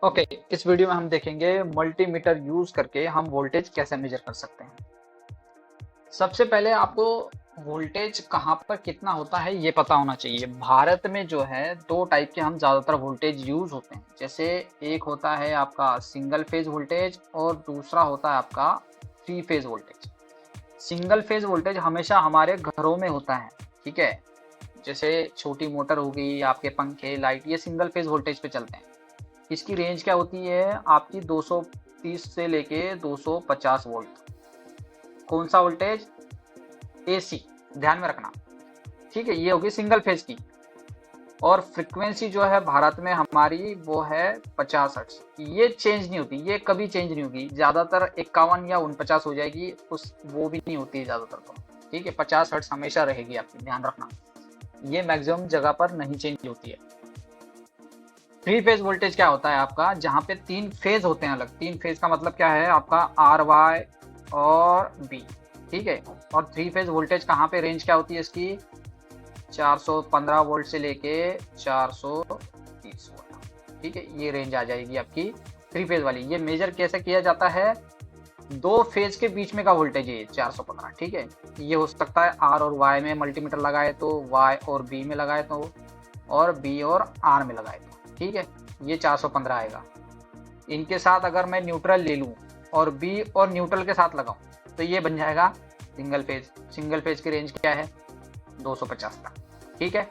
Okay, इस video में हम देखेंगे मल्टीमीटर यूज करके हम वोल्टेज कैसे मेजर कर सकते हैं। सबसे पहले आपको वोल्टेज कहाँ पर कितना होता है ये पता होना चाहिए। भारत में जो है दो टाइप के हम ज़्यादातर वोल्टेज यूज होते हैं। जैसे एक होता है आपका सिंगल फेज वोल्टेज और दूसरा होता है आपका three phase voltage. Single phase voltage हमेशा हमारे घरों में होता है, ठीक है। जैसे छोटी मोटर हो गई, आपके पंखे, लाइट, ये सिंगल फेज वोल्टेज पे चलते हैं। इसकी रेंज क्या होती है आपकी 230 से लेके 250 वोल्ट। कौन सा वोल्टेज? एसी, ध्यान में रखना, ठीक है। ये होगी सिंगल फेज की। और फ्रीक्वेंसी जो है भारत में हमारी वो है 50 हर्ट्ज। ये चेंज नहीं होती, ये कभी चेंज नहीं होगी। ज्यादातर 51 या 49 हो जाएगी, उस वो भी नहीं होती ज्यादातर तो, ठीक है। 50 हर्ट्ज हमेशा रहेगी आपकी, ध्यान रखना। ये मैक्सिमम जगह पर नहीं चेंज होती है। थ्री फेज वोल्टेज क्या होता है आपका? जहाँ पे तीन फेज होते हैं अलग। तीन फेज का मतलब क्या है आपका? आर वाई और बी, ठीक है। और थ्री फेज वोल्टेज कहाँ पे रेंज क्या होती है इसकी? 415 वोल्ट से लेके 430 वोल्ट, ठीक है। ये रेंज आ जाएगी आपकी थ्री फेज वाली। ये मेजर कैसे किया जाता है? दो फेज के बीच में का वोल्टेज है 415, ठीक है। ये हो सकता है आर और वाई में मल्टीमीटर लगाए तो, वाई और बी में लगाए तो, और बी और आर में लगाए तो, ठीक है। ये 415 आएगा। इनके साथ अगर मैं न्यूट्रल ले लूँ और बी और न्यूट्रल के साथ लगाऊं तो ये बन जाएगा सिंगल फेज। सिंगल फेज की रेंज क्या है? 250 तक, ठीक है।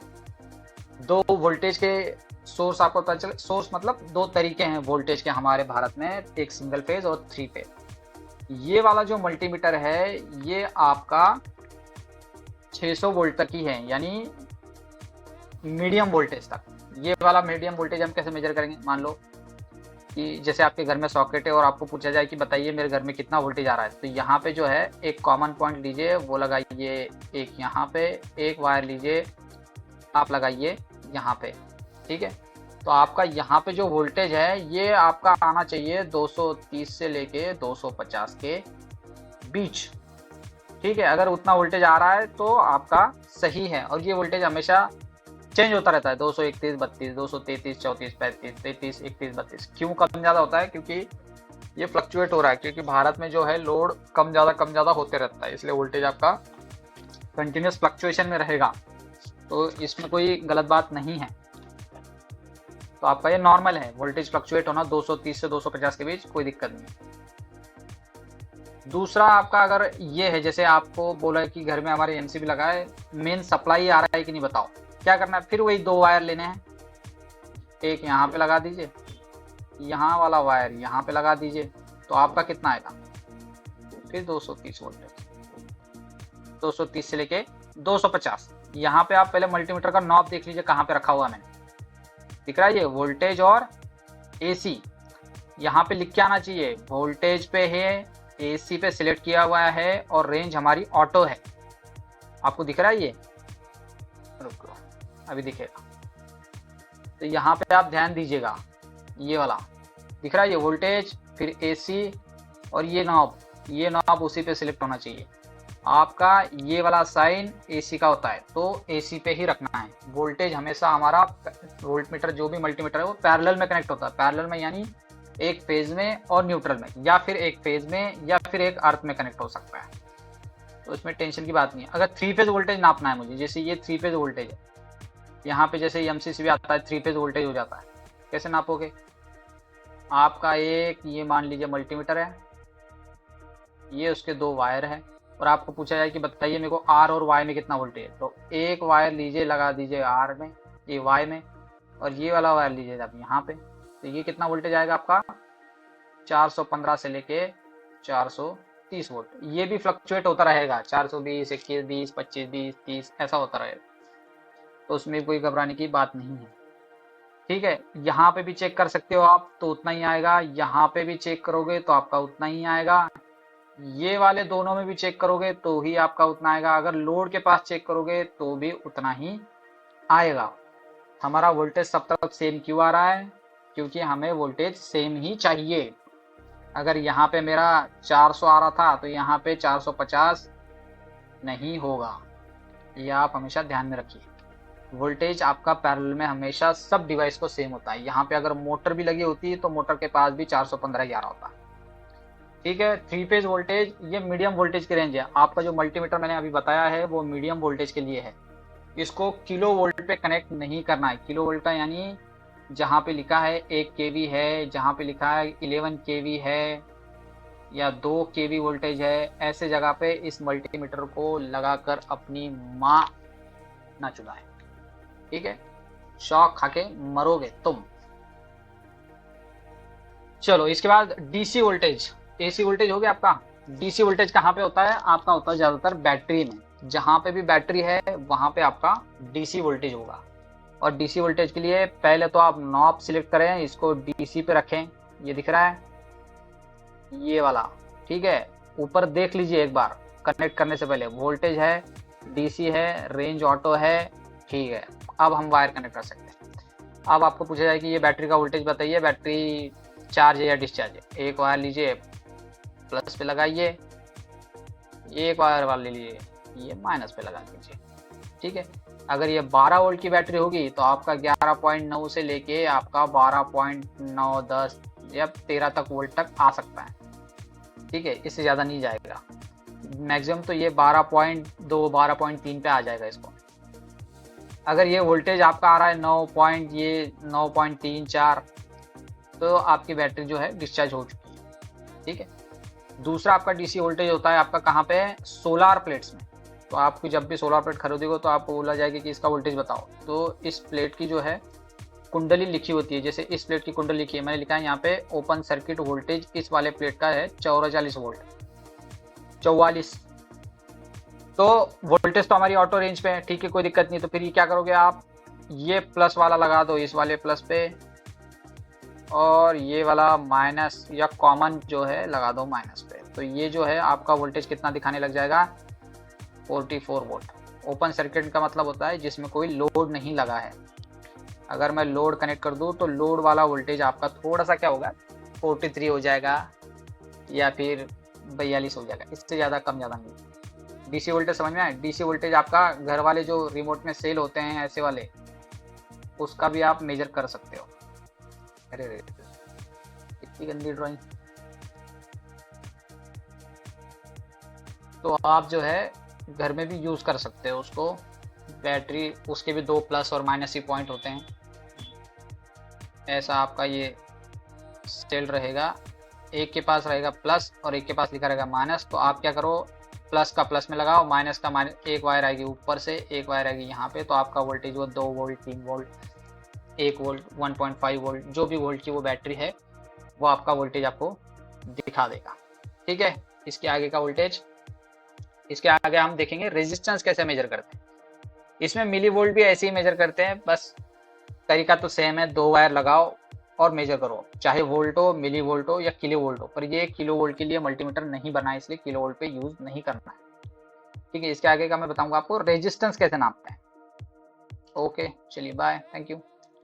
दो वोल्टेज के सोर्स आपको पता चले। सोर्स मतलब दो तरीके हैं वोल्टेज के हमारे भारत में, एक सिंगल फेज और थ्री फेज। ये वाला जो मल्टीमीटर है ये आपका 600 वोल्ट तक ही है, यानी मीडियम वोल्टेज तक। ये वाला मीडियम वोल्टेज हम कैसे मेजर करेंगे? मान लो कि जैसे आपके घर में सॉकेट है और आपको पूछा जाए कि बताइए मेरे घर में कितना वोल्टेज आ रहा है, तो यहाँ पे जो है एक कॉमन पॉइंट लीजिए, वो लगाइए। एक यहाँ पे एक वायर लीजिए, आप लगाइए यहाँ पे, ठीक है। तो आपका यहाँ पे जो वोल्टेज है ये आपका आना चाहिए 230 से लेके 250 के बीच, ठीक है। अगर उतना वोल्टेज आ रहा है तो आपका सही है। और ये वोल्टेज हमेशा चेंज होता रहता है, 231, 32, 233, 34, 35, 33, 31, 32। क्यों कम ज़्यादा होता है? क्योंकि ये फ्लक्चुएट हो रहा है, क्योंकि भारत में जो है लोड कम ज़्यादा होते रहता है, इसलिए वोल्टेज आपका कंटिन्यूस फ्लक्चुएशन में रहेगा। तो इसमें कोई गलत बात नहीं है। तो आपका ये नॉर्मल है वोल्टेज फ्लक्चुएट होना 230 से 250 के बीच, कोई दिक्कत नहीं। दूसरा आपका अगर ये है, जैसे आपको बोला है कि घर में हमारे एमसीबी लगा है, मेन सप्लाई आ रहा है कि नहीं बताओ। क्या करना है? फिर वही दो वायर लेने हैं। एक यहाँ पे लगा दीजिए, यहाँ वाला वायर यहाँ पे लगा दीजिए, तो आपका कितना आएगा? फिर 230 वोल्टेज, 230 से लेके 250। यहाँ पे आप पहले मल्टीमीटर का नॉब देख लीजिए कहाँ पे रखा हुआ मैंने, दिख रहा है ये वोल्टेज और एसी। यहाँ पे लिख के आना चाहिए वोल्टेज पे है, एसी पे सिलेक्ट किया हुआ है, और रेंज हमारी ऑटो है। आपको दिख रहा है ये? रुको, अभी दिखेगा। तो यहाँ पे आप ध्यान दीजिएगा, ये वाला दिख रहा है ये वोल्टेज, फिर एसी, और ये नॉब उसी पे सिलेक्ट होना चाहिए। आपका ये वाला साइन एसी का होता है, तो एसी पे ही रखना है। वोल्टेज हमेशा हमारा वोल्ट मीटर जो भी मल्टीमीटर है वो पैरेलल में कनेक्ट होता है। पैरेलल में यानी एक फेज में और न्यूट्रल में, या फिर एक फेज में या फिर एक अर्थ में कनेक्ट हो सकता है। तो इसमें टेंशन की बात नहीं है। अगर थ्री फेज वोल्टेज नापना है मुझे, जैसे ये थ्री फेज वोल्टेज है, यहाँ पे जैसे एमसीसी भी आता है थ्री फेज वोल्टेज हो जाता है। कैसे नापोगे? आपका एक ये मान लीजिए मल्टीमीटर है, ये उसके दो वायर है, और आपको पूछा जाए कि बताइए मेरे को आर और वाई में कितना वोल्टेज है, तो एक वायर लीजिए लगा दीजिए आर में, ये वाई में, और ये वाला वायर लीजिए आप यहाँ पे। तो ये कितना वोल्टेज आएगा आपका? 415 से लेके 430 वोल्ट। ये भी फ्लक्चुएट होता रहेगा, 420, 21, 20, 25, 20, 30 ऐसा होता रहेगा। तो उसमें कोई घबराने की बात नहीं है, ठीक है। यहाँ पे भी चेक कर सकते हो आप, तो उतना ही आएगा। यहाँ पे भी चेक करोगे तो आपका उतना ही आएगा। ये वाले दोनों में भी चेक करोगे तो ही आपका उतना आएगा। अगर लोड के पास चेक करोगे तो भी उतना ही आएगा। हमारा वोल्टेज सब तरफ सेम क्यों आ रहा है? क्योंकि हमें वोल्टेज सेम ही चाहिए। अगर यहाँ पे मेरा 400 आ रहा था तो यहाँ पे 450 नहीं होगा, ये आप हमेशा ध्यान में रखिए। वोल्टेज आपका पैरेलल में हमेशा सब डिवाइस को सेम होता है। यहाँ पे अगर मोटर भी लगी होती है तो मोटर के पास भी 415 11 होता है। ठीक है, थ्री फेज वोल्टेज ये मीडियम वोल्टेज की रेंज है। आपका जो मल्टीमीटर मैंने अभी बताया है वो मीडियम वोल्टेज के लिए है। इसको किलो वोल्ट पे कनेक्ट नहीं करना है। किलो वोल्ट का यानी जहाँ पे लिखा है 1 केवी है, जहाँ पे लिखा है 11 केवी है या 2 केवी वोल्टेज है, ऐसे जगह पे इस मल्टीमीटर को लगाकर अपनी माँ ना चुदाएं। ठीक है, शॉक खा के मरोगे तुम। चलो इसके बाद डीसी वोल्टेज। एसी वोल्टेज हो गया आपका। डीसी वोल्टेज कहाँ पे होता है? आपका होता है ज्यादातर बैटरी में। जहां पे भी बैटरी है वहां पे आपका डीसी वोल्टेज होगा। और डीसी वोल्टेज के लिए पहले तो आप नॉब सिलेक्ट करें, इसको डीसी पे रखें। ये दिख रहा है ये वाला, ठीक है। ऊपर देख लीजिए एक बार कनेक्ट करने से पहले, वोल्टेज है, डीसी है, रेंज ऑटो है, ठीक है। अब हम वायर कनेक्ट कर सकते हैं। अब आपको पूछा जाए कि ये बैटरी का वोल्टेज बताइए, बैटरी चार्ज है या डिस्चार्ज है। एक वायर लीजिए, प्लस पे लगाइए, एक वायर वाले लीजिए, ये माइनस पे लगा दीजिए। ठीक है, अगर ये 12 वोल्ट की बैटरी होगी तो आपका 11.9 से लेके आपका 12.9 10 या 13 तक वोल्ट तक आ सकता है। ठीक है, इससे ज़्यादा नहीं जाएगा। मैक्सिमम तो ये 12.2 12.3 पे आ जाएगा इसको। अगर ये वोल्टेज आपका आ रहा है 9.3 4, तो आपकी बैटरी जो है डिस्चार्ज हो चुकी है। ठीक है, दूसरा आपका डीसी वोल्टेज होता है आपका कहाँ पे? सोलार प्लेट्स में। तो आपको जब भी सोलार प्लेट खरीदोगे तो आपको बोला जाएगा कि इसका वोल्टेज बताओ। तो इस प्लेट की जो है कुंडली लिखी होती है, जैसे इस प्लेट की कुंडली लिखी है, मैंने लिखा है यहाँ पे ओपन सर्किट वोल्टेज इस वाले प्लेट का है 44 वोल्ट, 44। तो वोल्टेज तो हमारी ऑटो रेंज पे है, ठीक है, कोई दिक्कत नहीं। तो फिर ये क्या करोगे आप, ये प्लस वाला लगा दो इस वाले प्लस पे, और ये वाला माइनस या कॉमन जो है लगा दो माइनस पे। तो ये जो है आपका वोल्टेज कितना दिखाने लग जाएगा? 44 वोल्ट। ओपन सर्किट का मतलब होता है जिसमें कोई लोड नहीं लगा है। अगर मैं लोड कनेक्ट कर दूं तो लोड वाला वोल्टेज आपका थोड़ा सा क्या होगा, 43 हो जाएगा या फिर 42 हो जाएगा, इससे ज़्यादा कम ज़्यादा नहीं। डीसी वोल्टेज समझ में आए? डीसी वोल्टेज आपका घर वाले जो रिमोट में सेल होते हैं ऐसे वाले, उसका भी आप मेजर कर सकते हो। अरे रे इतनी गंदी ड्राइंग। तो आप जो है घर में भी यूज़ कर सकते हो उसको। बैटरी उसके भी 2 प्लस और माइनस ही पॉइंट होते हैं। ऐसा आपका ये सेल रहेगा, एक के पास रहेगा प्लस और एक के पास लिखा रहेगा माइनस। तो आप क्या करो, प्लस का प्लस में लगाओ, माइनस का माइनस। एक वायर आएगी ऊपर से, एक वायर आएगी यहाँ पे। तो आपका वोल्टेज वो 2 वोल्ट 3 वोल्ट 1 वोल्ट 1.5 वोल्ट जो भी वोल्ट की वो बैटरी है वो आपका वोल्टेज आपको दिखा देगा। ठीक है, इसके आगे का वोल्टेज। इसके आगे हम देखेंगे रेजिस्टेंस कैसे मेजर करते हैं। इसमें मिली वोल्ट भी ऐसे ही मेजर करते हैं, बस तरीका तो सेम है। 2 वायर लगाओ और मेजर करो, चाहे वोल्ट हो, मिली वोल्ट हो या किलो वोल्ट हो। पर ये किलो वोल्ट के लिए मल्टीमीटर नहीं बना है, इसलिए किलो वोल्ट पे यूज नहीं करना है। ठीक है, इसके आगे का मैं बताऊंगा आपको रेजिस्टेंस कैसे नापते हैं। ओके, चलिए बाय, थैंक यू।